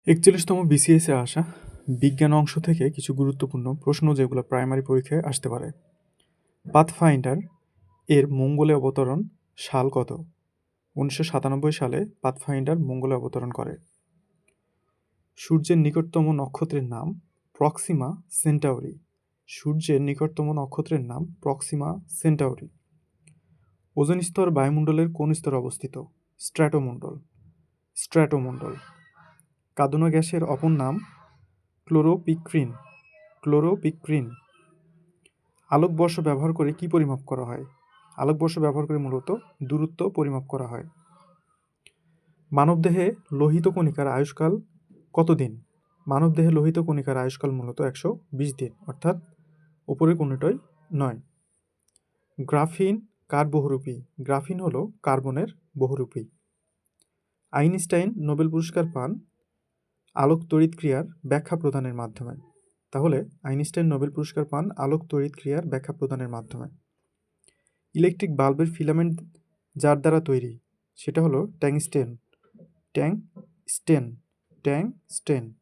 ৪১তম বিসিএসে আসা বিজ্ঞান অংশ থেকে কিছু গুরুত্বপূর্ণ প্রশ্ন যেগুলো প্রাইমারি পরীক্ষায় আসতে পারে। পাথফাইন্ডার এর মঙ্গলে অবতরণ সাল কত? ১৯৯৭ সালে পাথফাইন্ডার মঙ্গলে অবতরণ করে। সূর্যের নিকটতম নক্ষত্রের নাম প্রক্সিমা সেন্টাউরি। সূর্যের নিকটতম নক্ষত্রের নাম প্রক্সিমা সেন্টাউরি। ওজোন স্তর বায়ুমণ্ডলের কোন স্তরে অবস্থিত? স্ট্র্যাটোমণ্ডল। স্ট্র্যাটোমণ্ডল। কার্বন গ্যাসের অপর নাম ক্লোরোপিক্রিন। ক্লোরোপিক্রিন। আলোকবর্ষ ব্যবহার করে কি পরিমাপ করা হয়? আলোকবর্ষ ব্যবহার করে মূলত দূরত্ব পরিমাপ করা হয়। মানবদেহে লোহিত কণিকার আয়ুষ্কাল কতদিন? মানবদেহে লোহিত কণিকার আয়ুষ্কাল মূলত ১২০ দিন, অর্থাৎ ওপরের কোনোটাই নয়। গ্রাফিন কার বহুরূপী? গ্রাফিন হলো কার্বনের বহুরূপী। আইনস্টাইন নোবেল পুরস্কার পান আলোক তড়িৎক্রিয়ার ব্যাখ্যা প্রদানের মাধ্যমে। তাহলে আইনস্টাইন নোবেল পুরস্কার পান আলোক তড়িৎক্রিয়ার ব্যাখ্যা প্রদানের মাধ্যমে। ইলেকট্রিক বাল্বের ফিলামেন্ট যার দ্বারা তৈরি সেটা হলো ট্যাংস্টেন। ট্যাংস্টেন। ট্যাংস্টেন।